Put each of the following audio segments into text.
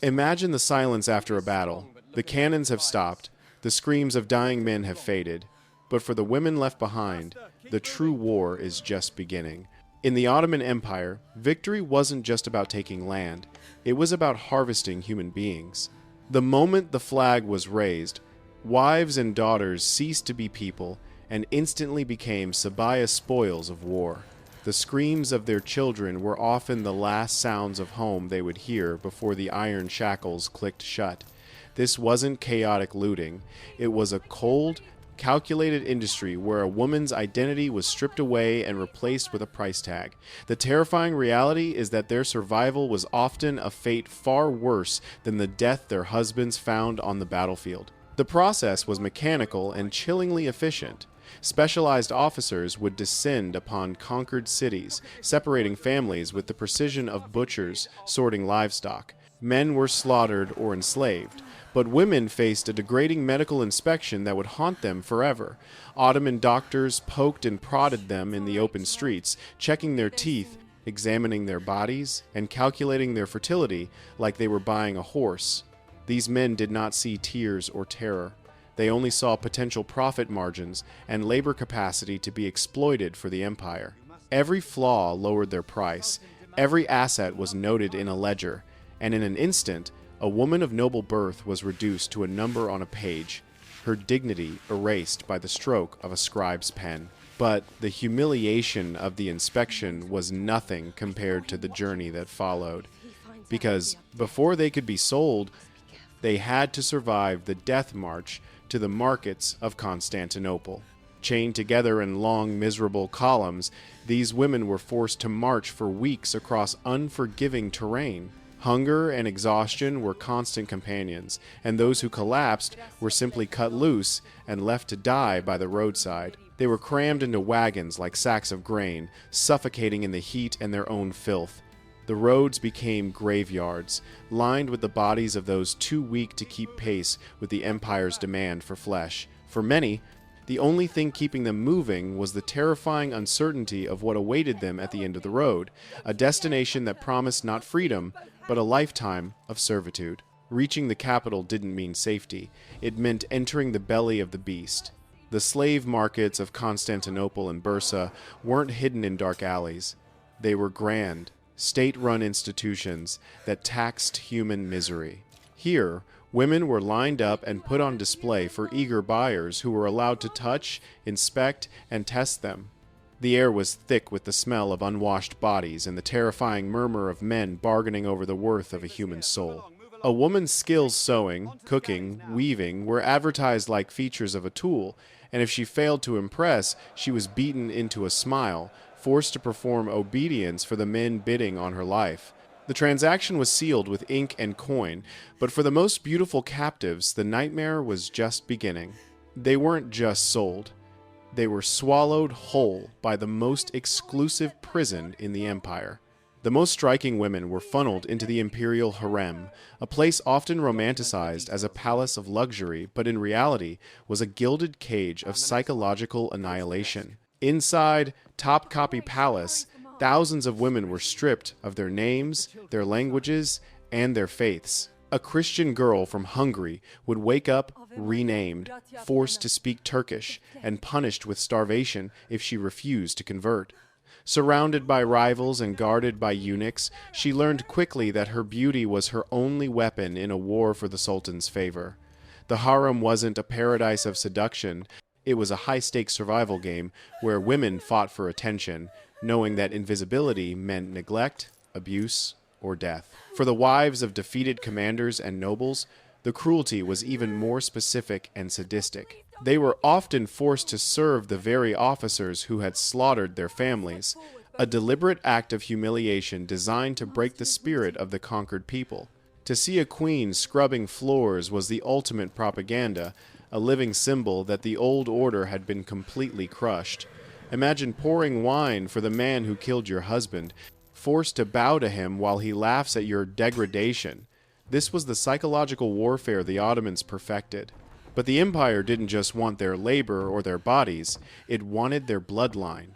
Imagine the silence after a battle. The cannons have stopped, the screams of dying men have faded, but for the women left behind, the true war is just beginning. In the Ottoman Empire, victory wasn't just about taking land, it was about harvesting human beings. The moment the flag was raised, wives and daughters ceased to be people and instantly became Sabaya spoils of war. The screams of their children were often the last sounds of home they would hear before the iron shackles clicked shut. This wasn't chaotic looting. It was a cold, calculated industry where a woman's identity was stripped away and replaced with a price tag. The terrifying reality is that their survival was often a fate far worse than the death their husbands found on the battlefield. The process was mechanical and chillingly efficient. Specialized officers would descend upon conquered cities, separating families with the precision of butchers sorting livestock. Men were slaughtered or enslaved, but women faced a degrading medical inspection that would haunt them forever. Ottoman doctors poked and prodded them in the open streets, checking their teeth, examining their bodies, and calculating their fertility like they were buying a horse. These men did not see tears or terror. They only saw potential profit margins and labor capacity to be exploited for the empire. Every flaw lowered their price. Every asset was noted in a ledger, and in an instant, a woman of noble birth was reduced to a number on a page, her dignity erased by the stroke of a scribe's pen. But the humiliation of the inspection was nothing compared to the journey that followed, because before they could be sold, they had to survive the death march to the markets of Constantinople. Chained together in long, miserable columns, these women were forced to march for weeks across unforgiving terrain. Hunger and exhaustion were constant companions, and those who collapsed were simply cut loose and left to die by the roadside. They were crammed into wagons like sacks of grain, suffocating in the heat and their own filth. The roads became graveyards, lined with the bodies of those too weak to keep pace with the empire's demand for flesh. For many, the only thing keeping them moving was the terrifying uncertainty of what awaited them at the end of the road, a destination that promised not freedom, but a lifetime of servitude. Reaching the capital didn't mean safety. It meant entering the belly of the beast. The slave markets of Constantinople and Bursa weren't hidden in dark alleys. They were grand, state-run institutions that taxed human misery. Here, women were lined up and put on display for eager buyers who were allowed to touch, inspect, and test them. The air was thick with the smell of unwashed bodies and the terrifying murmur of men bargaining over the worth of a human soul. A woman's skills sewing, cooking, weaving were advertised like features of a tool, and if she failed to impress, she was beaten into a smile, forced to perform obedience for the men bidding on her life. The transaction was sealed with ink and coin, but for the most beautiful captives, the nightmare was just beginning. They weren't just sold. They were swallowed whole by the most exclusive prison in the empire. The most striking women were funneled into the imperial harem, a place often romanticized as a palace of luxury, but in reality was a gilded cage of psychological annihilation. Inside Topkapi Palace, thousands of women were stripped of their names, their languages, and their faiths. A Christian girl from Hungary would wake up renamed, forced to speak Turkish, and punished with starvation if she refused to convert. Surrounded by rivals and guarded by eunuchs, she learned quickly that her beauty was her only weapon in a war for the Sultan's favor. The harem wasn't a paradise of seduction. It was a high-stakes survival game where women fought for attention, knowing that invisibility meant neglect, abuse, or death. For the wives of defeated commanders and nobles, the cruelty was even more specific and sadistic. They were often forced to serve the very officers who had slaughtered their families, a deliberate act of humiliation designed to break the spirit of the conquered people. To see a queen scrubbing floors was the ultimate propaganda, a living symbol that the old order had been completely crushed. Imagine pouring wine for the man who killed your husband, forced to bow to him while he laughs at your degradation. This was the psychological warfare the Ottomans perfected. But the empire didn't just want their labor or their bodies, it wanted their bloodline.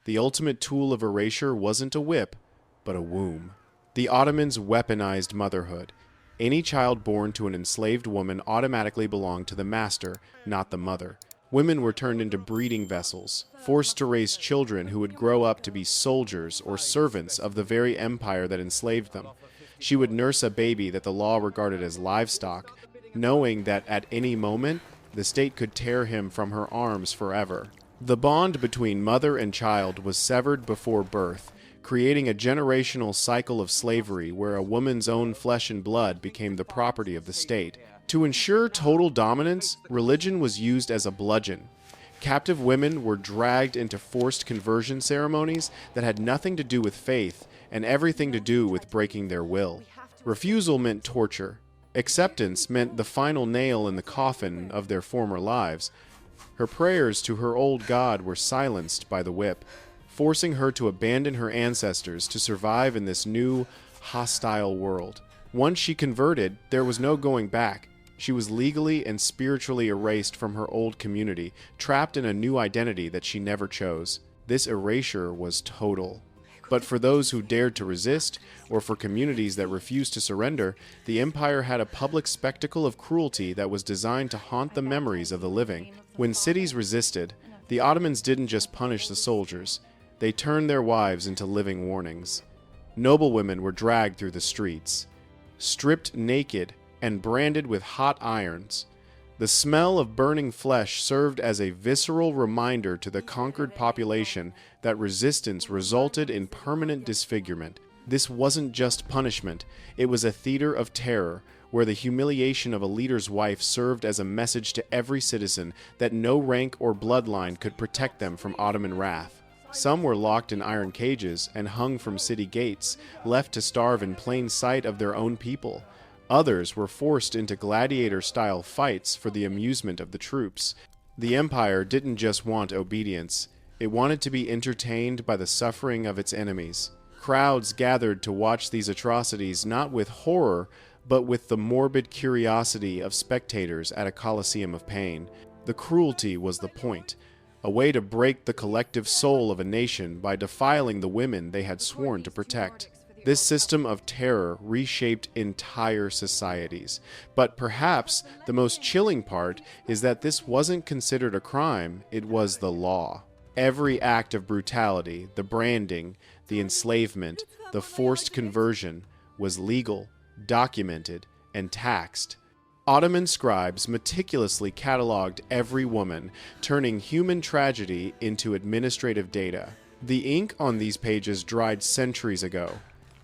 The ultimate tool of erasure wasn't a whip, but a womb. The Ottomans weaponized motherhood. Any child born to an enslaved woman automatically belonged to the master, not the mother. Women were turned into breeding vessels, forced to raise children who would grow up to be soldiers or servants of the very empire that enslaved them. She would nurse a baby that the law regarded as livestock, knowing that at any moment, the state could tear him from her arms forever. The bond between mother and child was severed before birth, creating a generational cycle of slavery where a woman's own flesh and blood became the property of the state. To ensure total dominance, religion was used as a bludgeon. Captive women were dragged into forced conversion ceremonies that had nothing to do with faith and everything to do with breaking their will. Refusal meant torture. Acceptance meant the final nail in the coffin of their former lives. Her prayers to her old god were silenced by the whip, forcing her to abandon her ancestors to survive in this new, hostile world. Once she converted, there was no going back. She was legally and spiritually erased from her old community, trapped in a new identity that she never chose. This erasure was total. But for those who dared to resist, or for communities that refused to surrender, the empire had a public spectacle of cruelty that was designed to haunt the memories of the living. When cities resisted, the Ottomans didn't just punish the soldiers. They turned their wives into living warnings. Noblewomen were dragged through the streets, stripped naked, and branded with hot irons. The smell of burning flesh served as a visceral reminder to the conquered population that resistance resulted in permanent disfigurement. This wasn't just punishment, it was a theater of terror, where the humiliation of a leader's wife served as a message to every citizen that no rank or bloodline could protect them from Ottoman wrath. Some were locked in iron cages and hung from city gates, left to starve in plain sight of their own people. Others were forced into gladiator-style fights for the amusement of the troops. The empire didn't just want obedience, it wanted to be entertained by the suffering of its enemies. Crowds gathered to watch these atrocities not with horror, but with the morbid curiosity of spectators at a coliseum of pain. The cruelty was the point. A way to break the collective soul of a nation by defiling the women they had sworn to protect. This system of terror reshaped entire societies. But perhaps the most chilling part is that this wasn't considered a crime, it was the law. Every act of brutality, the branding, the enslavement, the forced conversion, was legal, documented, and taxed. Ottoman scribes meticulously cataloged every woman, turning human tragedy into administrative data. The ink on these pages dried centuries ago,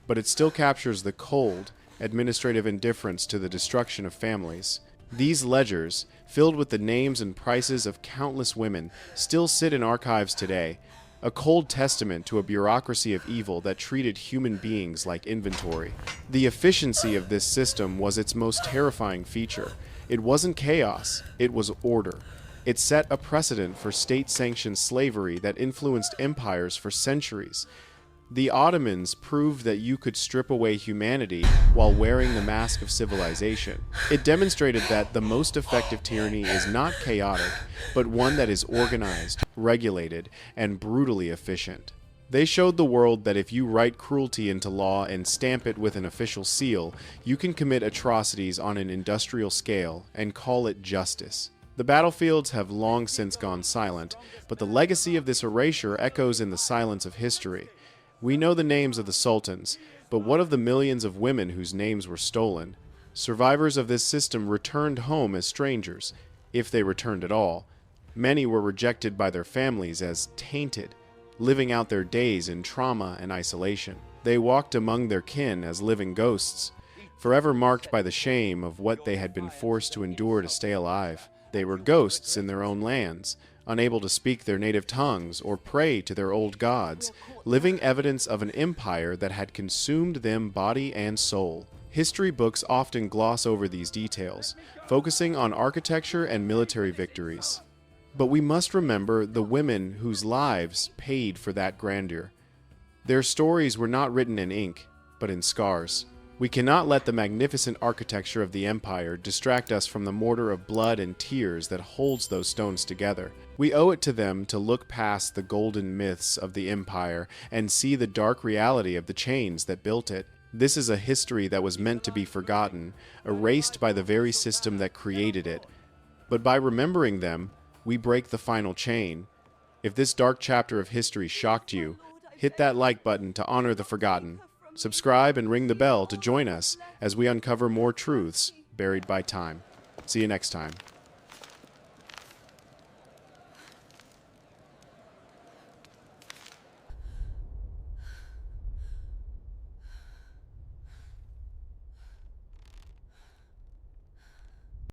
but it still captures the cold, administrative indifference to the destruction of families. These ledgers, filled with the names and prices of countless women, still sit in archives today, a cold testament to a bureaucracy of evil that treated human beings like inventory. The efficiency of this system was its most terrifying feature. It wasn't chaos, it was order. It set a precedent for state-sanctioned slavery that influenced empires for centuries. The Ottomans proved that you could strip away humanity while wearing the mask of civilization. It demonstrated that the most effective tyranny is not chaotic, but one that is organized, regulated, and brutally efficient. They showed the world that if you write cruelty into law and stamp it with an official seal, you can commit atrocities on an industrial scale and call it justice. The battlefields have long since gone silent, but the legacy of this erasure echoes in the silence of history. We know the names of the sultans, but what of the millions of women whose names were stolen? Survivors of this system returned home as strangers, if they returned at all. Many were rejected by their families as tainted, living out their days in trauma and isolation. They walked among their kin as living ghosts, forever marked by the shame of what they had been forced to endure to stay alive. They were ghosts in their own lands, unable to speak their native tongues or pray to their old gods, living evidence of an empire that had consumed them body and soul. History books often gloss over these details, focusing on architecture and military victories. But we must remember the women whose lives paid for that grandeur. Their stories were not written in ink, but in scars. We cannot let the magnificent architecture of the empire distract us from the mortar of blood and tears that holds those stones together. We owe it to them to look past the golden myths of the empire and see the dark reality of the chains that built it. This is a history that was meant to be forgotten, erased by the very system that created it. But by remembering them, we break the final chain. If this dark chapter of history shocked you, hit that like button to honor the forgotten. Subscribe and ring the bell to join us as we uncover more truths buried by time. See you next time.